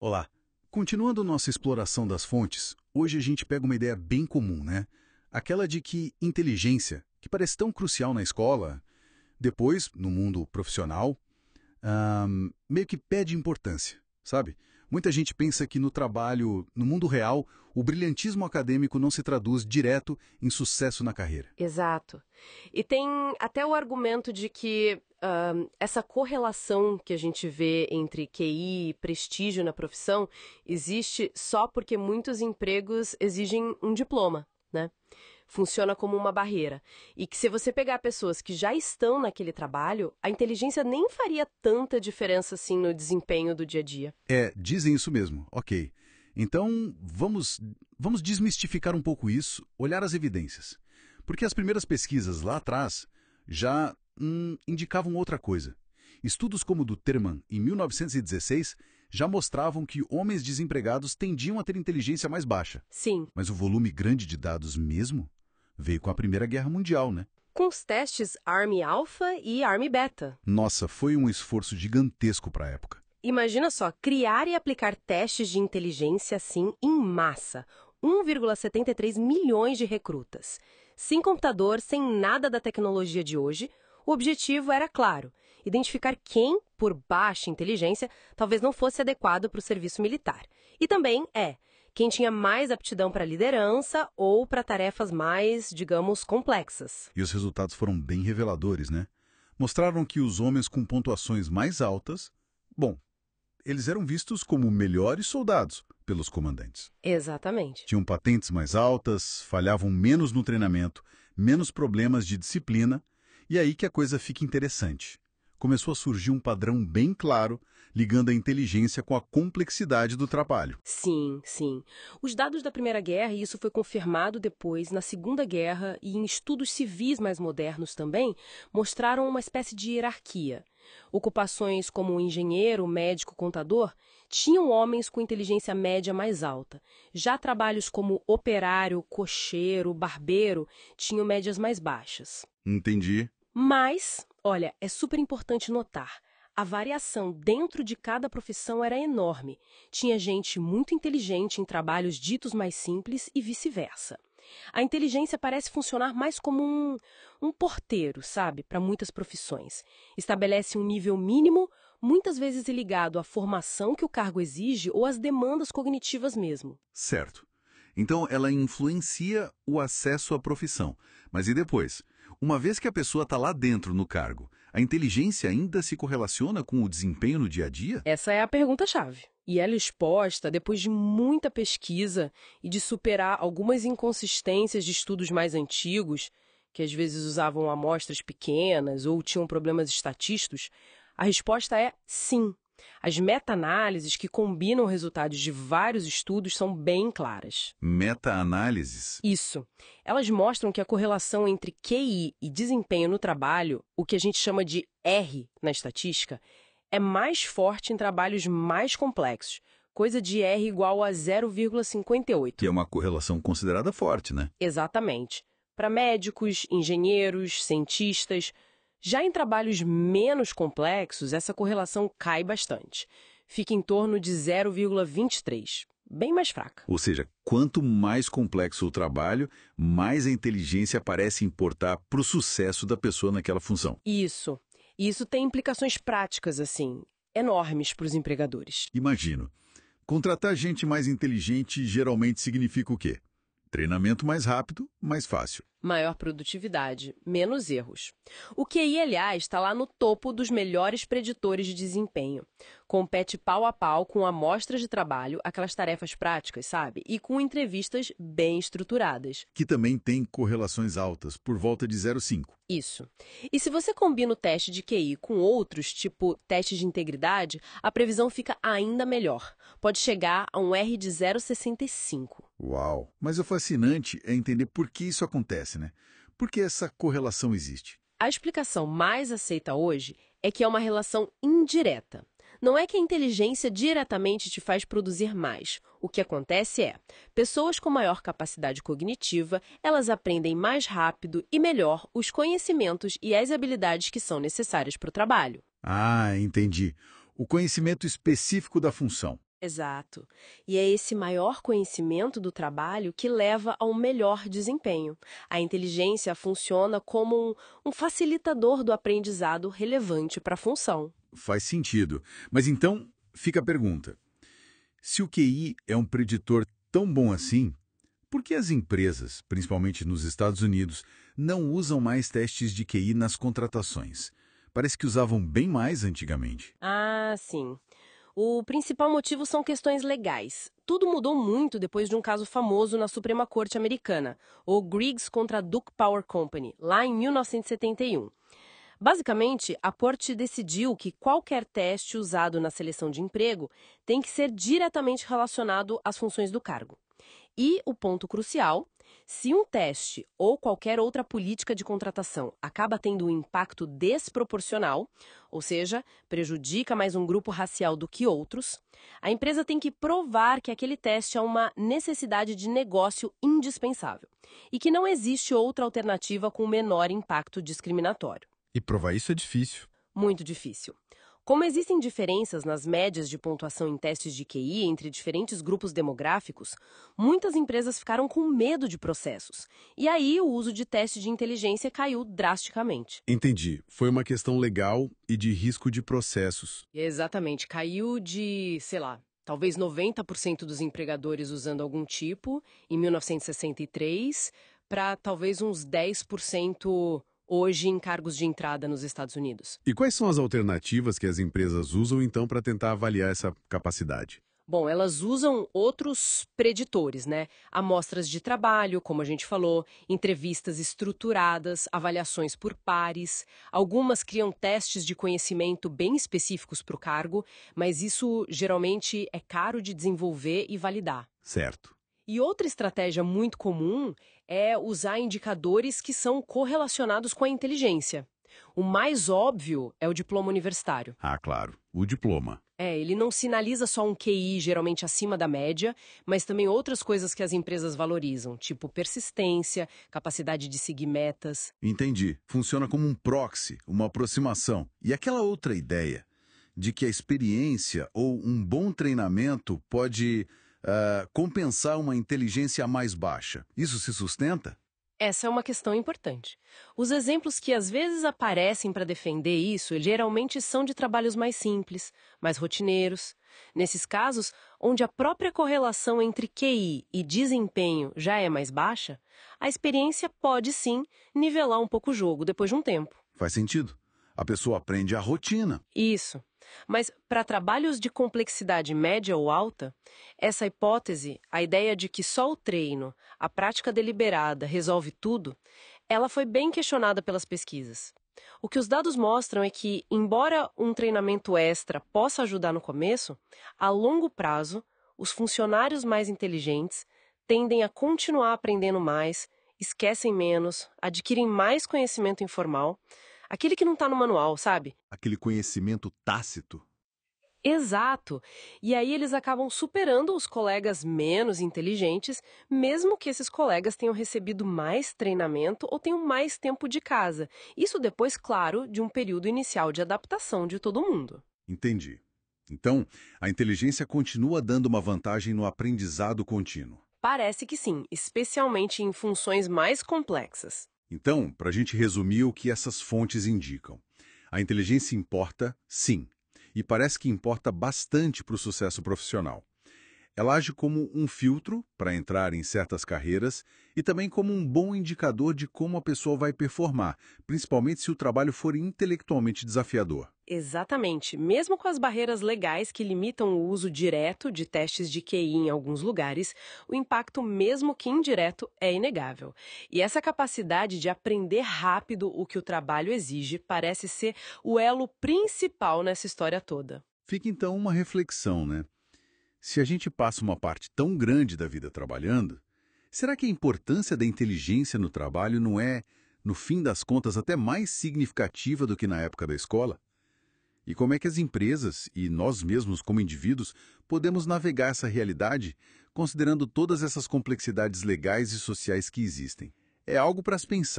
Olá. Continuando nossa exploração das fontes, hoje a gente pega uma ideia bem comum, né? Aquela de que inteligência, que parece tão crucial na escola, depois, no mundo profissional, meio que perde importância, sabe? Muita gente pensa que no trabalho, no mundo real, o brilhantismo acadêmico não se traduz direto em sucesso na carreira. Exato. E tem até o argumento de que essa correlação que a gente vê entre QI e prestígio na profissão existe só porque muitos empregos exigem um diploma, né? Funciona como uma barreira. E que se você pegar pessoas que já estão naquele trabalho, a inteligência nem faria tanta diferença assim no desempenho do dia a dia. Dizem isso mesmo, ok. Então, vamos desmistificar um pouco isso, olhar as evidências. Porque as primeiras pesquisas lá atrás já indicavam outra coisa. Estudos como o do Terman, em 1916, já mostravam que homens desempregados tendiam a ter inteligência mais baixa. Sim. Mas o volume grande de dados mesmo veio com a Primeira Guerra Mundial, né? Com os testes Army Alpha e Army Beta. Nossa, foi um esforço gigantesco para a época. Imagina só, criar e aplicar testes de inteligência assim em massa. 1,73 milhões de recrutas. Sem computador, sem nada da tecnologia de hoje, o objetivo era claro: identificar quem, por baixa inteligência, talvez não fosse adequado para o serviço militar. E também quem tinha mais aptidão para liderança ou para tarefas mais, digamos, complexas. E os resultados foram bem reveladores, né? Mostraram que os homens com pontuações mais altas, eles eram vistos como melhores soldados pelos comandantes. Exatamente. Tinham patentes mais altas, falhavam menos no treinamento, menos problemas de disciplina, e aí que a coisa fica interessante. Começou a surgir um padrão bem claro, ligando a inteligência com a complexidade do trabalho. Sim, sim. Os dados da Primeira Guerra, e isso foi confirmado depois na Segunda Guerra e em estudos civis mais modernos também, mostraram uma espécie de hierarquia. Ocupações como engenheiro, médico, contador, tinham homens com inteligência média mais alta. Já trabalhos como operário, cocheiro, barbeiro, tinham médias mais baixas. Entendi. Mas, olha, é super importante notar, a variação dentro de cada profissão era enorme. Tinha gente muito inteligente em trabalhos ditos mais simples e vice-versa. A inteligência parece funcionar mais como um porteiro, sabe, para muitas profissões. Estabelece um nível mínimo, muitas vezes ligado à formação que o cargo exige ou às demandas cognitivas mesmo. Certo. Então, ela influencia o acesso à profissão. Mas e depois? Uma vez que a pessoa está lá dentro no cargo, a inteligência ainda se correlaciona com o desempenho no dia a dia? Essa é a pergunta-chave. E ela é exposta depois de muita pesquisa e de superar algumas inconsistências de estudos mais antigos, que às vezes usavam amostras pequenas ou tinham problemas estatísticos. A resposta é sim. As meta-análises que combinam resultados de vários estudos são bem claras. Meta-análises? Isso. Elas mostram que a correlação entre QI e desempenho no trabalho, o que a gente chama de R na estatística, é mais forte em trabalhos mais complexos, coisa de R igual a 0,58. Que é uma correlação considerada forte, né? Exatamente. Para médicos, engenheiros, cientistas. Já em trabalhos menos complexos, essa correlação cai bastante. Fica em torno de 0,23, bem mais fraca. Ou seja, quanto mais complexo o trabalho, mais a inteligência parece importar para o sucesso da pessoa naquela função. Isso. E isso tem implicações práticas, assim, enormes para os empregadores. Imagino. Contratar gente mais inteligente geralmente significa o quê? Treinamento mais rápido, mais fácil. Maior produtividade, menos erros. O QI, aliás, está lá no topo dos melhores preditores de desempenho. Compete pau a pau com amostras de trabalho, aquelas tarefas práticas, sabe? E com entrevistas bem estruturadas. Que também tem correlações altas, por volta de 0,5. Isso. E se você combina o teste de QI com outros, tipo testes de integridade, a previsão fica ainda melhor. Pode chegar a um R de 0,65. Uau! Mas o fascinante é entender por que isso acontece, né? Por que essa correlação existe? A explicação mais aceita hoje é que é uma relação indireta. Não é que a inteligência diretamente te faz produzir mais. O que acontece é, pessoas com maior capacidade cognitiva, elas aprendem mais rápido e melhor os conhecimentos e as habilidades que são necessárias para o trabalho. Ah, entendi. O conhecimento específico da função. Exato. E é esse maior conhecimento do trabalho que leva ao melhor desempenho. A inteligência funciona como um facilitador do aprendizado relevante para a função. Faz sentido. Mas então, fica a pergunta. Se o QI é um preditor tão bom assim, por que as empresas, principalmente nos Estados Unidos, não usam mais testes de QI nas contratações? Parece que usavam bem mais antigamente. Ah, sim. O principal motivo são questões legais. Tudo mudou muito depois de um caso famoso na Suprema Corte Americana, o Griggs contra a Duke Power Company, lá em 1971. Basicamente, a Corte decidiu que qualquer teste usado na seleção de emprego tem que ser diretamente relacionado às funções do cargo. E o ponto crucial, se um teste ou qualquer outra política de contratação acaba tendo um impacto desproporcional, ou seja, prejudica mais um grupo racial do que outros, a empresa tem que provar que aquele teste é uma necessidade de negócio indispensável e que não existe outra alternativa com menor impacto discriminatório. E provar isso é difícil. Muito difícil. Como existem diferenças nas médias de pontuação em testes de QI entre diferentes grupos demográficos, muitas empresas ficaram com medo de processos. E aí o uso de teste de inteligência caiu drasticamente. Entendi. Foi uma questão legal e de risco de processos. Exatamente. Caiu de, sei lá, talvez 90% dos empregadores usando algum tipo em 1963 para talvez uns 10% hoje em cargos de entrada nos Estados Unidos. E quais são as alternativas que as empresas usam, então, para tentar avaliar essa capacidade? Bom, elas usam outros preditores, né? Amostras de trabalho, como a gente falou, entrevistas estruturadas, avaliações por pares. Algumas criam testes de conhecimento bem específicos para o cargo, mas isso geralmente é caro de desenvolver e validar. Certo. E outra estratégia muito comum é usar indicadores que são correlacionados com a inteligência. O mais óbvio é o diploma universitário. Ah, claro. O diploma. Ele não sinaliza só um QI geralmente acima da média, mas também outras coisas que as empresas valorizam, tipo persistência, capacidade de seguir metas. Entendi. Funciona como um proxy, uma aproximação. E aquela outra ideia de que a experiência ou um bom treinamento pode compensar uma inteligência mais baixa. Isso se sustenta? Essa é uma questão importante. Os exemplos que às vezes aparecem para defender isso geralmente são de trabalhos mais simples, mais rotineiros. Nesses casos, onde a própria correlação entre QI e desempenho já é mais baixa, a experiência pode sim nivelar um pouco o jogo depois de um tempo. Faz sentido. A pessoa aprende a rotina. Isso. Mas para trabalhos de complexidade média ou alta, essa hipótese, a ideia de que só o treino, a prática deliberada resolve tudo, ela foi bem questionada pelas pesquisas. O que os dados mostram é que, embora um treinamento extra possa ajudar no começo, a longo prazo, os funcionários mais inteligentes tendem a continuar aprendendo mais, esquecem menos, adquirem mais conhecimento informal. Aquele que não está no manual, sabe? Aquele conhecimento tácito. Exato. E aí eles acabam superando os colegas menos inteligentes, mesmo que esses colegas tenham recebido mais treinamento ou tenham mais tempo de casa. Isso depois, claro, de um período inicial de adaptação de todo mundo. Entendi. Então, a inteligência continua dando uma vantagem no aprendizado contínuo. Parece que sim, especialmente em funções mais complexas. Então, para a gente resumir o que essas fontes indicam. A inteligência importa, sim, e parece que importa bastante para o sucesso profissional. Ela age como um filtro para entrar em certas carreiras e também como um bom indicador de como a pessoa vai performar, principalmente se o trabalho for intelectualmente desafiador. Exatamente. Mesmo com as barreiras legais que limitam o uso direto de testes de QI em alguns lugares, o impacto, mesmo que indireto, é inegável. E essa capacidade de aprender rápido o que o trabalho exige parece ser o elo principal nessa história toda. Fica então uma reflexão, né? Se a gente passa uma parte tão grande da vida trabalhando, será que a importância da inteligência no trabalho não é, no fim das contas, até mais significativa do que na época da escola? E como é que as empresas e nós mesmos como indivíduos podemos navegar essa realidade considerando todas essas complexidades legais e sociais que existem? É algo para se pensar.